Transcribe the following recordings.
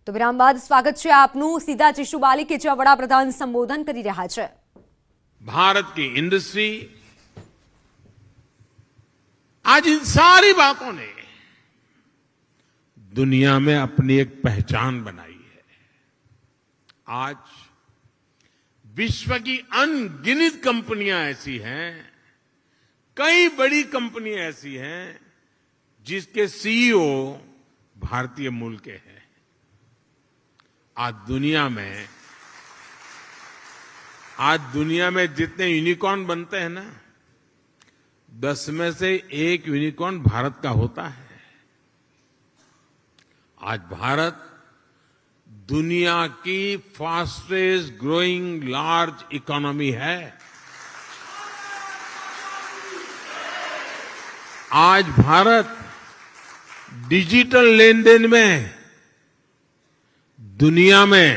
તો વિરામ બાદ સ્વાગત છે આપનું। સીધા ચીશુ બાલી કે જે વડાપ્રધાન સંબોધન કરી રહ્યા છે। भारत की इंडस्ट्री आज इन सारी बातों ने दुनिया में अपनी एक पहचान बनाई है। आज विश्व की अनगिनत कंपनियां ऐसी हैं, कई बड़ी कंपनियां ऐसी हैं जिसके सीईओ भारतीय मूल के हैं। आज दुनिया में जितने यूनिकॉर्न बनते हैं ना, 10 में से 1 यूनिकॉर्न भारत का होता है। आज भारत दुनिया की फास्टेस्ट ग्रोइंग लार्ज इकोनॉमी है। आज भारत डिजिटल लेन देन में दुनिया में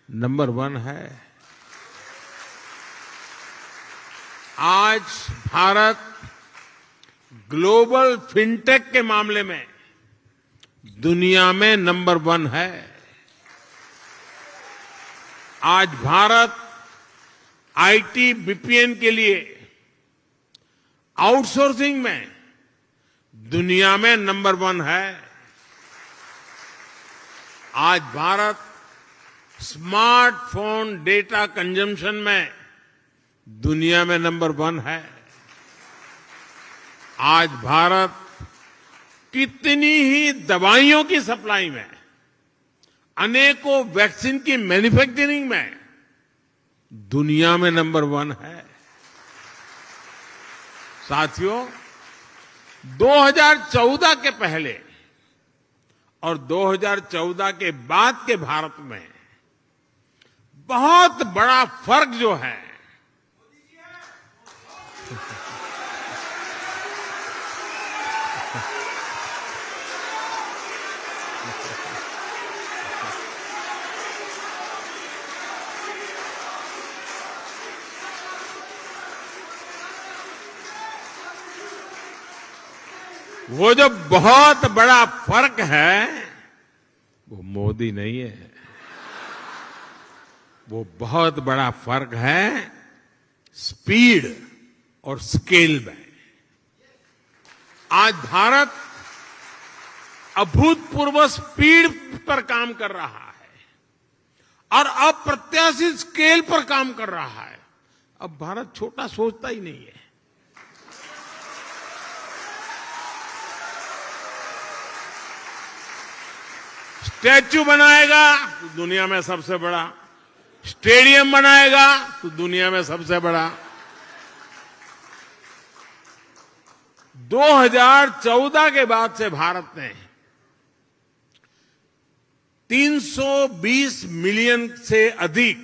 नंबर 1 है। आज भारत ग्लोबल फिनटेक के मामले में दुनिया में नंबर 1 है। आज भारत आईटी बीपीएन के लिए आउटसोर्सिंग में दुनिया में नंबर 1 है। आज भारत स्मार्टफोन डेटा कंजम्पशन में दुनिया में नंबर 1 है। आज भारत कितनी ही दवाइयों की सप्लाई में, अनेकों वैक्सीन की मैन्युफैक्चरिंग में दुनिया में नंबर 1 है। साथियों, 2014 के पहले और 2014 के बाद के भारत में बहुत बड़ा फर्क जो है, वो जो बहुत बड़ा फर्क है वो मोदी नहीं है, वो बहुत बड़ा फर्क है स्पीड और स्केल में। आज भारत अभूतपूर्व स्पीड पर काम कर रहा है और अप्रत्याशित स्केल पर काम कर रहा है। अब भारत छोटा सोचता ही नहीं है। स्टैच्यू बनाएगा तो दुनिया में सबसे बड़ा, स्टेडियम बनाएगा तो दुनिया में सबसे बड़ा। 2014 के बाद से भारत ने 320 मिलियन से अधिक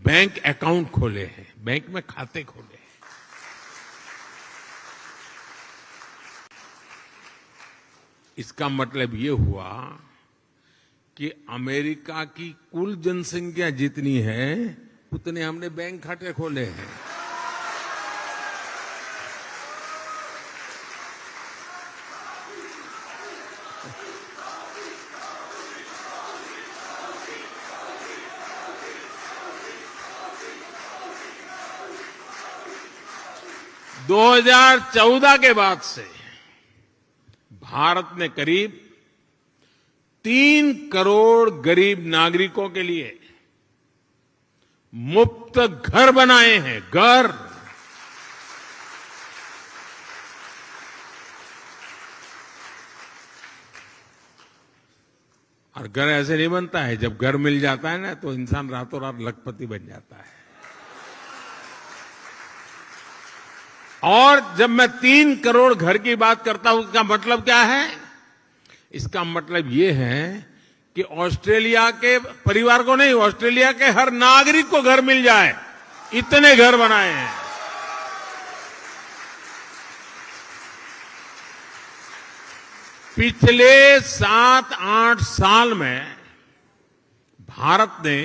बैंक अकाउंट खोले हैं, बैंक में खाते खोले हैं। इसका मतलब ये हुआ कि अमेरिका की कुल जनसंख्या जितनी है उतने हमने बैंक खाते खोले हैं। दो 2014 के बाद से भारत ने करीब 3 करोड़ गरीब नागरिकों के लिए मुफ्त घर बनाए हैं। घर और घर ऐसे नहीं बनता है, जब घर मिल जाता है ना तो इंसान रातों रात लखपति बन जाता है। और जब मैं 3 करोड़ घर की बात करता हूं, इसका मतलब क्या है? इसका मतलब ये है कि ऑस्ट्रेलिया के परिवार को नहीं, ऑस्ट्रेलिया के हर नागरिक को घर मिल जाए, इतने घर बनाए हैं। पिछले 7-8 साल में भारत ने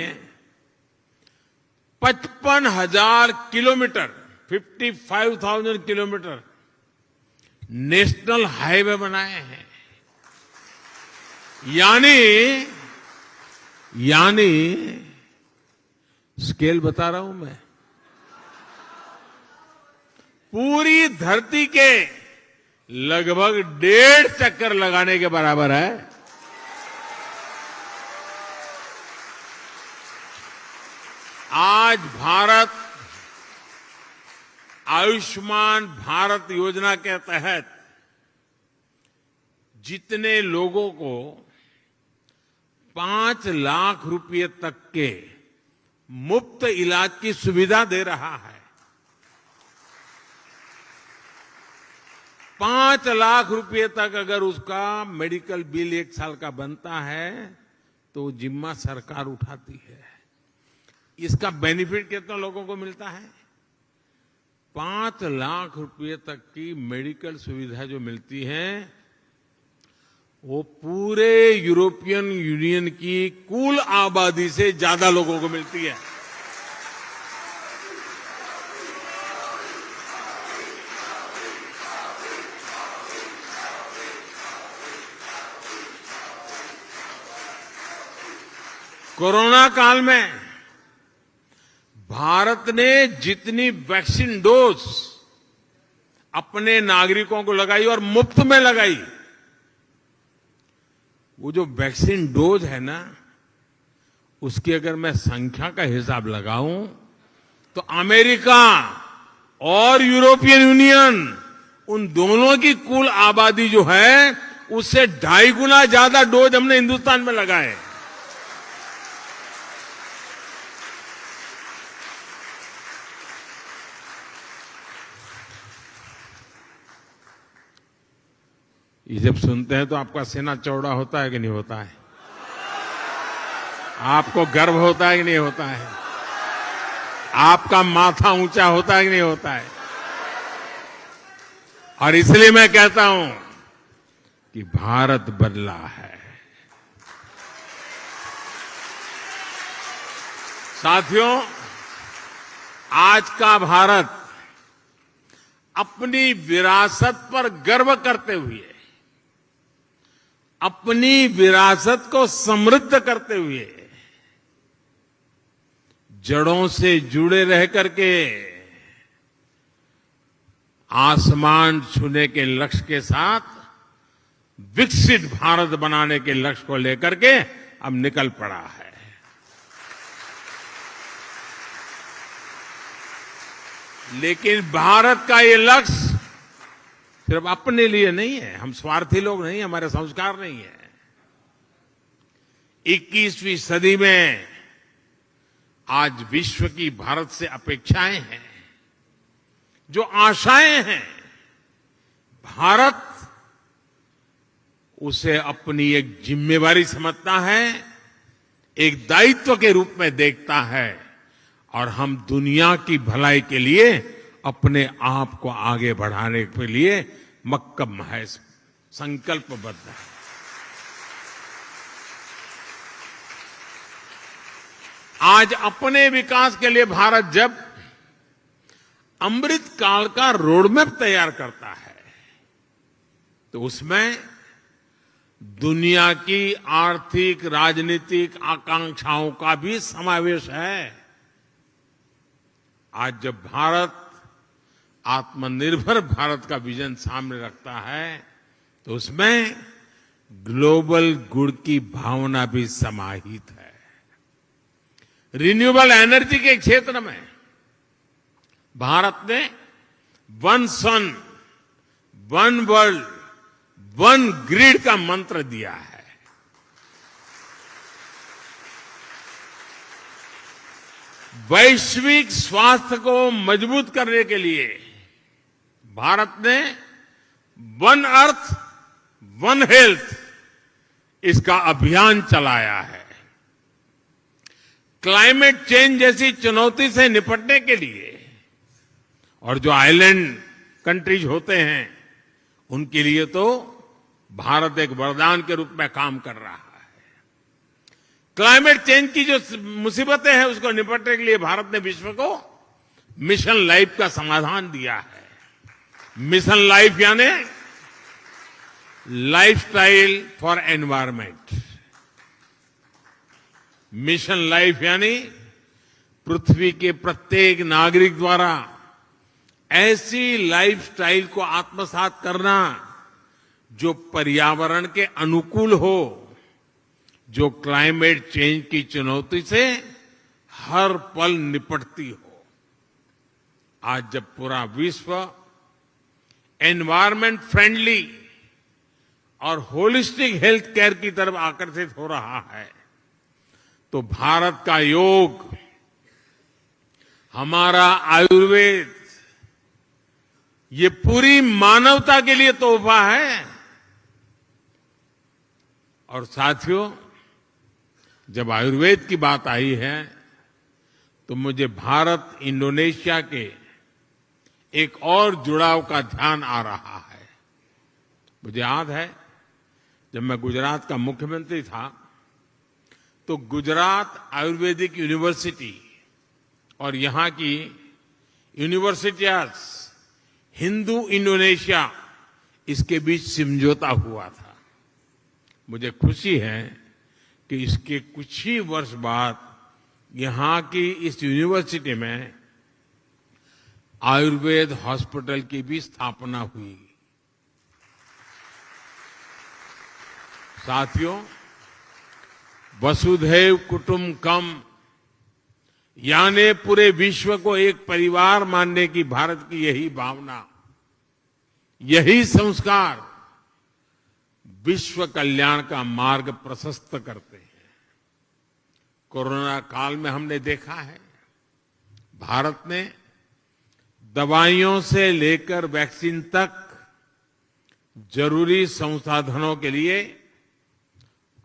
55,000 किलोमीटर 55,000 किलोमीटर नेशनल हाईवे बनाए हैं। यानी स्केल बता रहा हूं मैं, पूरी धरती के लगभग 1.5 चक्कर लगाने के बराबर है। आज भारत आयुष्मान भारत योजना के तहत जितने लोगों को 5 लाख रुपए तक के मुफ्त इलाज की सुविधा दे रहा है, 5 लाख रुपए तक अगर उसका मेडिकल बिल 1 साल का बनता है तो जिम्मा सरकार उठाती है। इसका बेनिफिट कितना लोगों को मिलता है? 5 लाख रुपए तक की मेडिकल सुविधा जो मिलती है वो पूरे यूरोपियन यूनियन की कुल आबादी से ज्यादा लोगों को मिलती है। कोरोना काल में भारत ने जितनी वैक्सीन डोज अपने नागरिकों को लगाई और मुफ्त में लगाई, वो जो वैक्सीन डोज है ना, उसकी अगर मैं संख्या का हिसाब लगाऊं तो अमेरिका और यूरोपियन यूनियन उन दोनों की कुल आबादी जो है उससे 2.5 गुना ज्यादा डोज हमने हिंदुस्तान में लगाए। ये जब सुनते हैं तो आपका सीना चौड़ा होता है कि नहीं होता है? आपको गर्व होता है कि नहीं होता है? आपका माथा ऊंचा होता है कि नहीं होता है? और इसलिए मैं कहता हूं कि भारत बदला है। साथियों, आज का भारत अपनी विरासत पर गर्व करते हुए, अपनी विरासत को समृद्ध करते हुए, जड़ों से जुड़े रह करके आसमान छूने के लक्ष्य के साथ विकसित भारत बनाने के लक्ष्य को लेकर के अब निकल पड़ा है। लेकिन भारत का ये लक्ष्य सिर्फ अपने लिए नहीं है, हम स्वार्थी लोग नहीं, हमारे संस्कार नहीं है। 21वीं सदी में आज विश्व की भारत से अपेक्षाएं हैं, जो आशाएं हैं, भारत उसे अपनी एक जिम्मेवारी समझता है, एक दायित्व के रूप में देखता है, और हम दुनिया की भलाई के लिए अपने आप को आगे बढ़ाने के लिए मक्कम है, संकल्पबद्ध है। आज अपने विकास के लिए भारत जब अमृत काल का रोडमैप तैयार करता है तो उसमें दुनिया की आर्थिक राजनीतिक आकांक्षाओं का भी समावेश है। आज जब भारत आत्मनिर्भर भारत का विजन सामने रखता है तो उसमें ग्लोबल गुड की भावना भी समाहित है। रिन्यूएबल एनर्जी के क्षेत्र में भारत ने वन सन, वन वर्ल्ड, वन ग्रिड का मंत्र दिया है। वैश्विक स्वास्थ्य को मजबूत करने के लिए भारत ने वन अर्थ, वन हेल्थ इसका अभियान चलाया है। क्लाइमेट चेंज जैसी चुनौती से निपटने के लिए और जो आइलैंड कंट्रीज होते हैं उनके लिए तो भारत एक वरदान के रूप में काम कर रहा है। क्लाइमेट चेंज की जो मुसीबतें हैं उसको निपटने के लिए भारत ने विश्व को मिशन लाइफ का समाधान दिया है। मिशन लाइफ यानी lifestyle for environment. Mission life यानी पृथ्वी के प्रत्येक नागरिक द्वारा ऐसी लाइफस्टाइल को आत्मसात करना जो पर्यावरण के अनुकूल हो, जो क्लाइमेट चेंज की चुनौती से हर पल निपटती हो। आज जब पूरा विश्व एनवायरमेंट फ्रेंडली और होलिस्टिक हेल्थ केयर की तरफ आकर्षित हो रहा है, तो भारत का योग, हमारा आयुर्वेद, ये पूरी मानवता के लिए तोहफा है। और साथियों, जब आयुर्वेद की बात आई है तो मुझे भारत इंडोनेशिया के एक और जुड़ाव का ध्यान आ रहा है। मुझे याद है जब मैं गुजरात का मुख्यमंत्री था तो गुजरात आयुर्वेदिक यूनिवर्सिटी और यहां की यूनिवर्सिटीज, हिंदू इंडोनेशिया, इसके बीच समझौता हुआ था। मुझे खुशी है कि इसके कुछ ही वर्ष बाद यहां की इस यूनिवर्सिटी में आयुर्वेद हॉस्पिटल की भी स्थापना हुई। साथियों, वसुधैव कुटुंबकम यानी पूरे विश्व को एक परिवार मानने की भारत की यही भावना, यही संस्कार विश्व कल्याण का मार्ग प्रशस्त करते हैं। कोरोना काल में हमने देखा है भारत ने दवाइयों से लेकर वैक्सीन तक जरूरी संसाधनों के लिए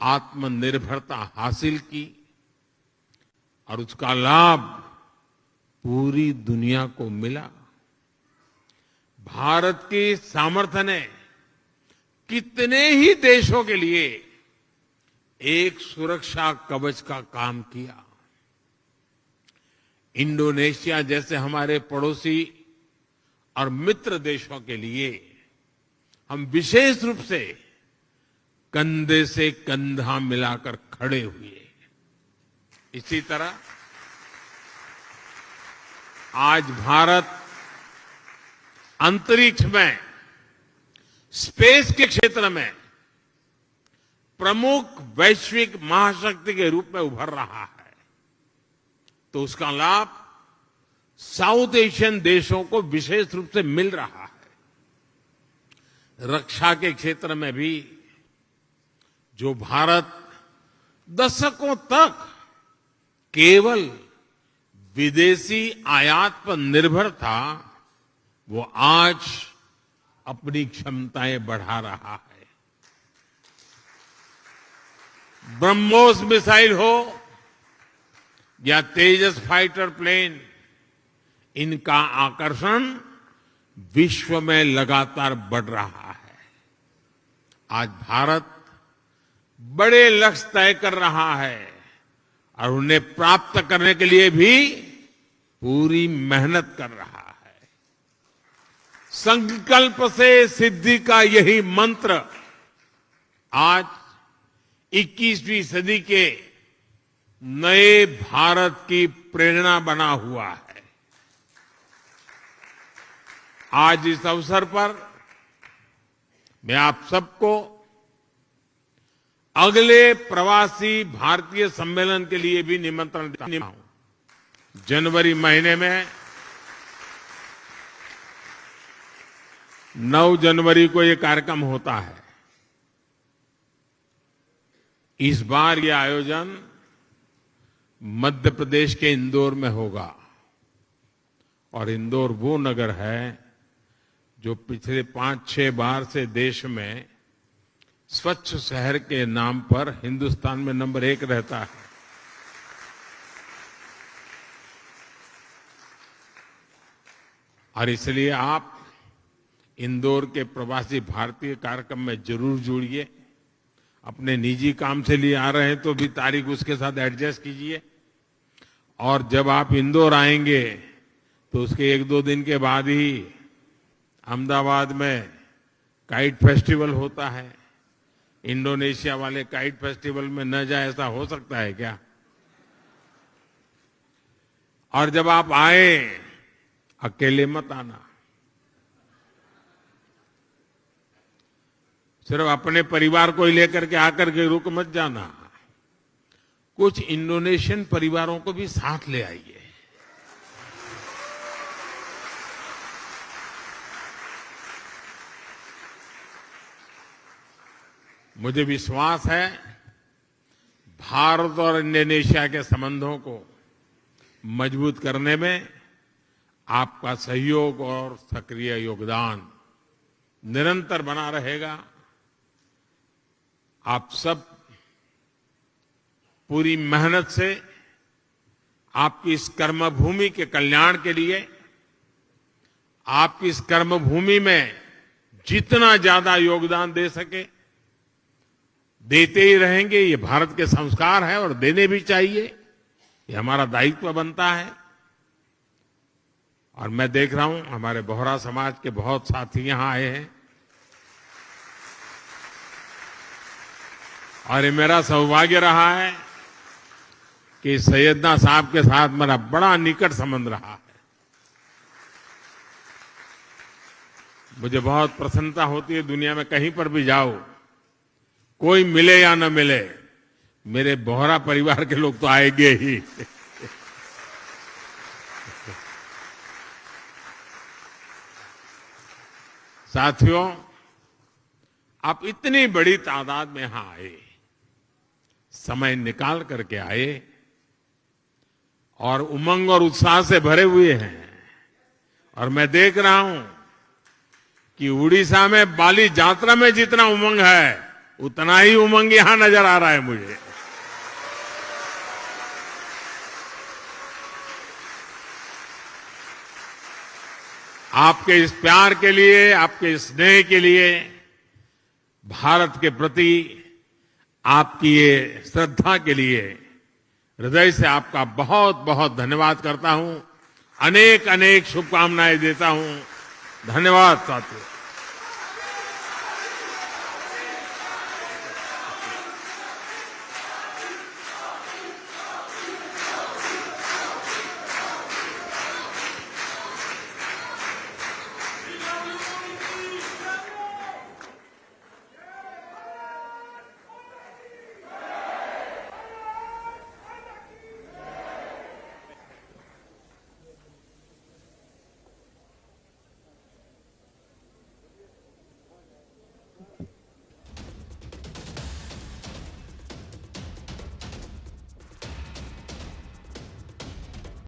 आत्मनिर्भरता हासिल की और उसका लाभ पूरी दुनिया को मिला। भारत की सामर्थ्य ने कितने ही देशों के लिए एक सुरक्षा कवच का काम किया। इंडोनेशिया जैसे हमारे पड़ोसी और मित्र देशों के लिए हम विशेष रूप से कंधे से कंधा मिलाकर खड़े हुए। इसी तरह आज भारत अंतरिक्ष में, स्पेस के क्षेत्र में प्रमुख वैश्विक महाशक्ति के रूप में उभर रहा है, तो उसका लाभ साउथ एशियन देशों को विशेष रूप से मिल रहा है। रक्षा के क्षेत्र में भी जो भारत दशकों तक केवल विदेशी आयात पर निर्भर था, वो आज अपनी क्षमताएं बढ़ा रहा है। ब्रह्मोस मिसाइल हो या तेजस फाइटर प्लेन, इनका आकर्षण विश्व में लगातार बढ़ रहा है। आज भारत बड़े लक्ष्य तय कर रहा है और उन्हें प्राप्त करने के लिए भी पूरी मेहनत कर रहा है। संकल्प से सिद्धि का यही मंत्र आज 21वीं सदी के नए भारत की प्रेरणा बना हुआ है। आज इस अवसर पर मैं आप सबको अगले प्रवासी भारतीय सम्मेलन के लिए भी निमंत्रण देता हूं। जनवरी महीने में 9 जनवरी को यह कार्यक्रम होता है। इस बार यह आयोजन मध्य प्रदेश के इंदौर में होगा और इंदौर वो नगर है जो पिछले 5-6 बार से देश में स्वच्छ शहर के नाम पर हिंदुस्तान में नंबर 1 रहता है। और इसलिए आप इंदौर के प्रवासी भारतीय कार्यक्रम में जरूर जुड़िए। अपने निजी काम से लिए आ रहे हैं तो भी तारीख उसके साथ एडजस्ट कीजिए। और जब आप इंदौर आएंगे तो उसके 1-2 दिन के बाद ही अहमदाबाद में काइट फेस्टिवल होता है। इंडोनेशिया वाले काइट फेस्टिवल में न जाए ऐसा हो सकता है क्या? और जब आप आए अकेले मत आना, सिर्फ अपने परिवार को ही लेकर के आकर के रुक मत जाना, कुछ इंडोनेशियन परिवारों को भी साथ ले आइए। मुझे विश्वास है भारत और इंडोनेशिया के संबंधों को मजबूत करने में आपका सहयोग और सक्रिय योगदान निरंतर बना रहेगा। आप सब पूरी मेहनत से आपकी इस कर्मभूमि के कल्याण के लिए, आपकी इस कर्मभूमि में जितना ज्यादा योगदान दे सके देते ही रहेंगे। ये भारत के संस्कार है और देने भी चाहिए, ये हमारा दायित्व बनता है। और मैं देख रहा हूं हमारे बोहरा समाज के बहुत साथी यहां आए हैं और ये मेरा सौभाग्य रहा है कि सैयदना साहब के साथ मेरा बड़ा निकट संबंध रहा है। मुझे बहुत प्रसन्नता होती है, दुनिया में कहीं पर भी जाओ, कोई मिले या न मिले, मेरे बोहरा परिवार के लोग तो आएंगे ही। साथियों, आप इतनी बड़ी तादाद में यहां आए, समय निकाल करके आए और उमंग और उत्साह से भरे हुए हैं। और मैं देख रहा हूं कि उड़ीसा में बाली यात्रा में जितना उमंग है उतना ही उमंग यहां नजर आ रहा है मुझे। आपके इस प्यार के लिए, आपके इस स्नेह के लिए, भारत के प्रति आपकी ये श्रद्धा के लिए हृदय से आपका बहुत बहुत धन्यवाद करता हूं। अनेक अनेक शुभकामनाएं देता हूं। धन्यवाद साथियों।